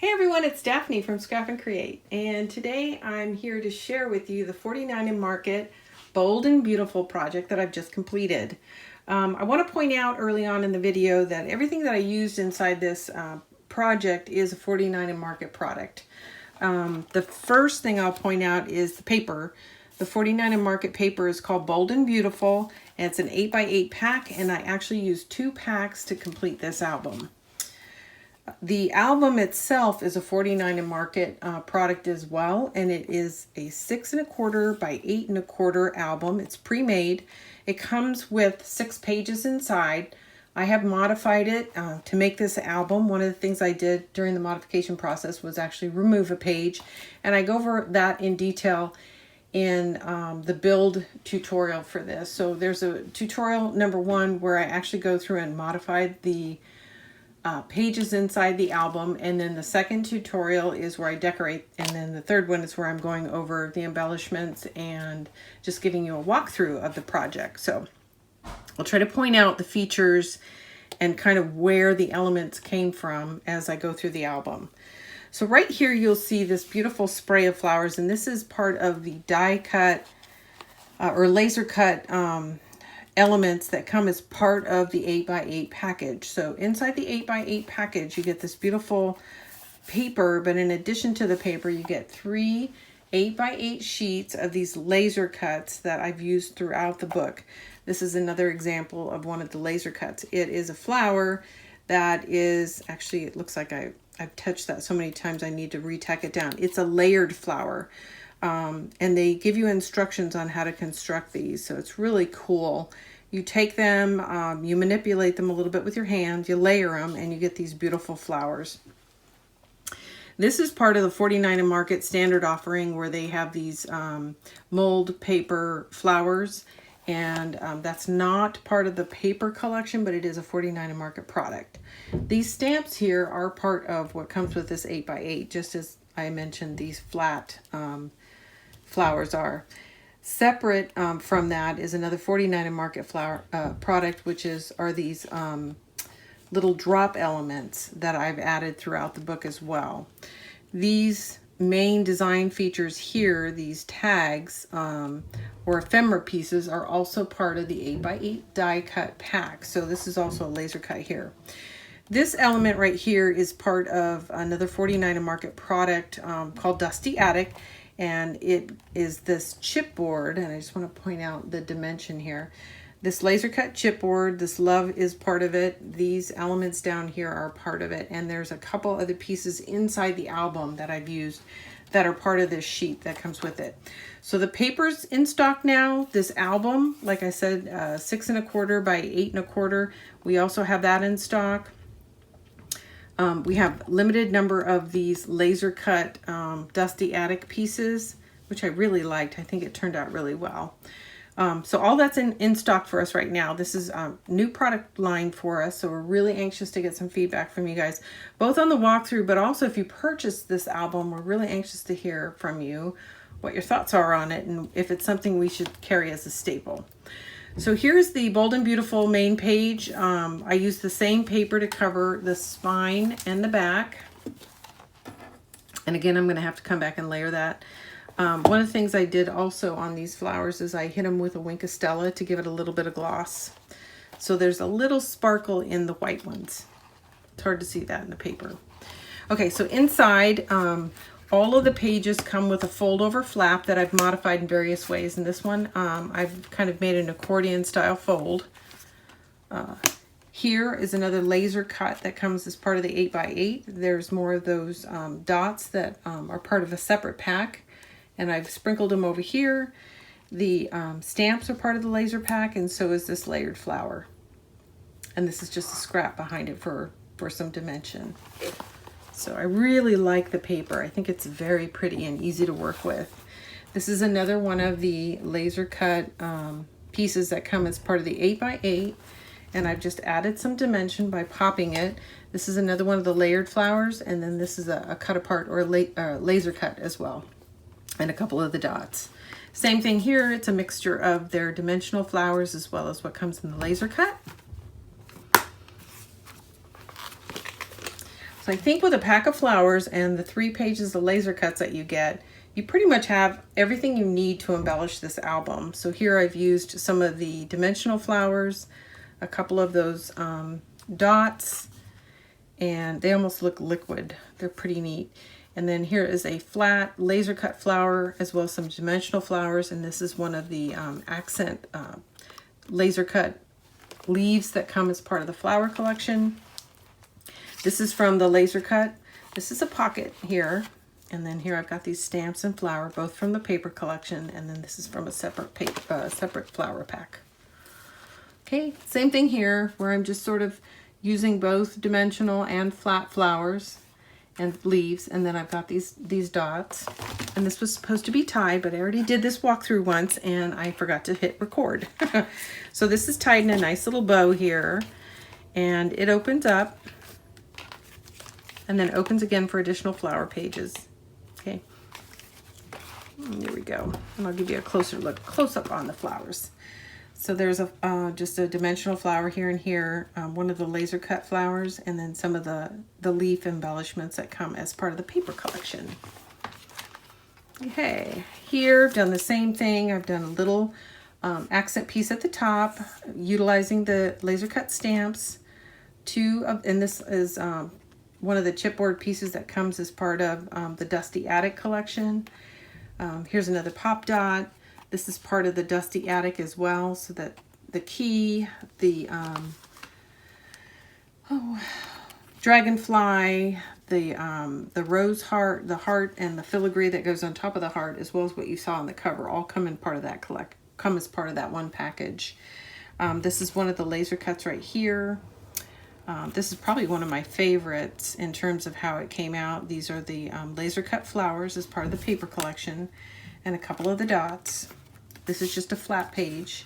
Hey everyone, it's Daphne from Scrap and Create, and today I'm here to share with you the 49 in Market Bold and Beautiful project that I've just completed. I want to point out early on in the video that everything that I used inside this project is a 49 in Market product. The first thing I'll point out is the paper. The 49 in Market paper is called Bold and Beautiful, and it's an 8x8 pack, and I actually used 2 packs to complete this album. The album itself is a 49 in Market product as well, and it is a 6 1/4 by 8 1/4 album. It's pre-made. It comes with 6 pages inside. I have modified it to make this album. One of the things I did during the modification process was actually remove a page, and I go over that in detail in the build tutorial for this. So there's a tutorial number 1 where I actually go through and modify the pages inside the album, and then the second tutorial is where I decorate, and then the third one is where I'm going over the embellishments and just giving you a walkthrough of the project. So I'll try to point out the features and kind of where the elements came from as I go through the album. So right here you'll see this beautiful spray of flowers, and this is part of the die cut or laser cut elements that come as part of the 8x8 package. So inside the 8x8 package you get this beautiful paper, but in addition to the paper you get 3 8x8 sheets of these laser cuts that I've used throughout the book. This is another example of one of the laser cuts. It is a flower that is actually, it looks like I've touched that so many times I need to re-tack it down. It's a layered flower. And they give you instructions on how to construct these, so it's really cool. You take them, you manipulate them a little bit with your hand, you layer them, and you get these beautiful flowers. This is part of the 49 in Market standard offering where they have these mold paper flowers, and that's not part of the paper collection, but it is a 49 in Market product. These stamps here are part of what comes with this 8x8, just as I mentioned these flat flowers are. Separate from that is another 49 in Market flower product, which are these little drop elements that I've added throughout the book as well. These main design features here, these tags or ephemera pieces, are also part of the 8x8 die cut pack. So this is also a laser cut here. This element right here is part of another 49 in Market product called Dusty Attic, and it is this chipboard, and I just want to point out the dimension here. This laser cut chipboard, this love is part of it. These elements down here are part of it, and there's a couple other pieces inside the album that I've used that are part of this sheet that comes with it. So the paper's in stock now. This album, like I said, 6 1/4 by 8 1/4. We also have that in stock. We have limited number of these laser cut Dusty Attic pieces, which I really liked. I think it turned out really well. So all that's in stock for us right now. This is a new product line for us, so we're really anxious to get some feedback from you guys, both on the walkthrough, but also if you purchase this album, we're really anxious to hear from you what your thoughts are on it and if it's something we should carry as a staple. So here's the Bold and Beautiful main page. I used the same paper to cover the spine and the back. And again, I'm going to have to come back and layer that. One of the things I did also on these flowers is I hit them with a Wink of Stella to give it a little bit of gloss. So there's a little sparkle in the white ones. It's hard to see that in the paper. Okay, so inside, all of the pages come with a fold over flap that I've modified in various ways. And this one, I've kind of made an accordion style fold. Here is another laser cut that comes as part of the 8x8. There's more of those dots that are part of a separate pack, and I've sprinkled them over here. The stamps are part of the laser pack, and so is this layered flower. And this is just a scrap behind it for some dimension. So I really like the paper. I think it's very pretty and easy to work with. This is another one of the laser cut pieces that come as part of the 8x8, and I've just added some dimension by popping it. This is another one of the layered flowers, and then this is a cut apart or laser cut as well, and a couple of the dots. Same thing here, it's a mixture of their dimensional flowers as well as what comes in the laser cut. So I think with a pack of flowers and the 3 pages of laser cuts that you get, you pretty much have everything you need to embellish this album. So here I've used some of the dimensional flowers, a couple of those dots, and they almost look liquid. They're pretty neat. And then here is a flat laser cut flower as well as some dimensional flowers, and this is one of the accent laser cut leaves that come as part of the flower collection. This is from the laser cut. This is a pocket here, and then here I've got these stamps and flower, both from the paper collection, and then this is from a separate separate flower pack. Okay, same thing here, where I'm just sort of using both dimensional and flat flowers and leaves, and then I've got these dots, and this was supposed to be tied, but I already did this walkthrough once and I forgot to hit record. So this is tied in a nice little bow here, and it opens up and then opens again for additional flower pages. Okay, here we go, and I'll give you a closer look, close up on the flowers. So there's just a dimensional flower here and here, one of the laser cut flowers, and then some of the leaf embellishments that come as part of the paper collection. Okay, here I've done the same thing. I've done a little accent piece at the top, utilizing the laser cut stamps. And this is one of the chipboard pieces that comes as part of the Dusty Attic collection. Here's another pop dot. This is part of the Dusty Attic as well, so that the key, the dragonfly, the rose heart, the heart, and the filigree that goes on top of the heart, as well as what you saw on the cover, all come in part of that come as part of that one package. This is one of the laser cuts right here. This is probably one of my favorites in terms of how it came out. These are the laser cut flowers as part of the paper collection, and a couple of the dots. This is just a flat page.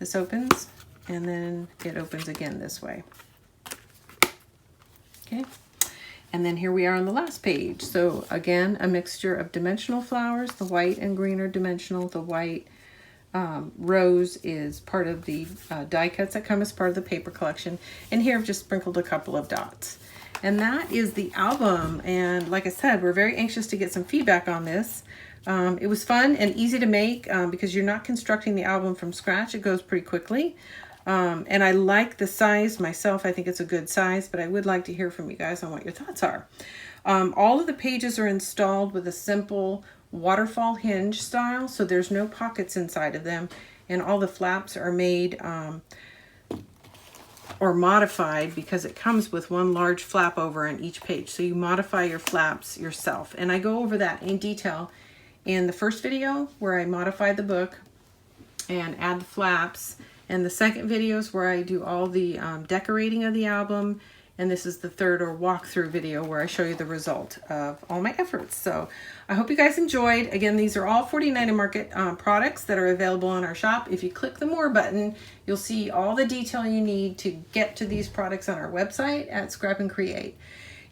This opens, and then it opens again this way. Okay, and then here we are on the last page. So again, a mixture of dimensional flowers. The white and green are dimensional. The white rose is part of the die cuts that come as part of the paper collection. And here I've just sprinkled a couple of dots. And that is the album. And like I said, we're very anxious to get some feedback on this. It was fun and easy to make because you're not constructing the album from scratch. It goes pretty quickly. And I like the size myself. I think it's a good size, but I would like to hear from you guys on what your thoughts are. All of the pages are installed with a simple waterfall hinge style, so there's no pockets inside of them, and all the flaps are made or modified because it comes with one large flap over on each page. So you modify your flaps yourself, and I go over that in detail in the first video where I modify the book and add the flaps, and the second video is where I do all the decorating of the album, and this is the third or walkthrough video where I show you the result of all my efforts. So I hope you guys enjoyed. Again, these are all 49 Market products that are available in our shop. If you click the More button, you'll see all the detail you need to get to these products on our website at Scrap and Create.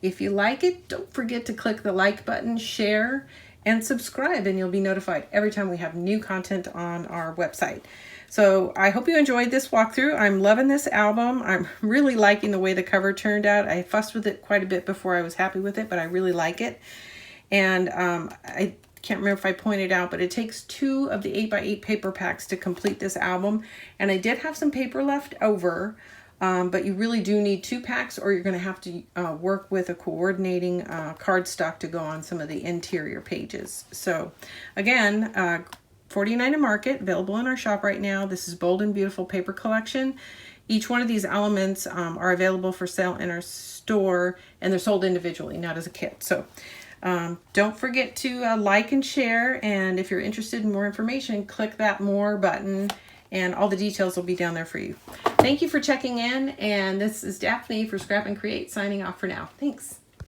If you like it, don't forget to click the like button, share, and subscribe, and you'll be notified every time we have new content on our website. So I hope you enjoyed this walkthrough. I'm loving this album. I'm really liking the way the cover turned out. I fussed with it quite a bit before I was happy with it, but I really like it. And I can't remember if I pointed out, but it takes 2 of the 8x8 paper packs to complete this album. And I did have some paper left over, but you really do need 2 packs, or you're going to have to work with a coordinating cardstock to go on some of the interior pages. So again, 49 Market, available in our shop right now. This is Bold and Beautiful Paper Collection. Each one of these elements are available for sale in our store, and they're sold individually, not as a kit. So don't forget to like and share, and if you're interested in more information, click that More button, and all the details will be down there for you. Thank you for checking in, and this is Daphne for Scrap and Create, signing off for now. Thanks.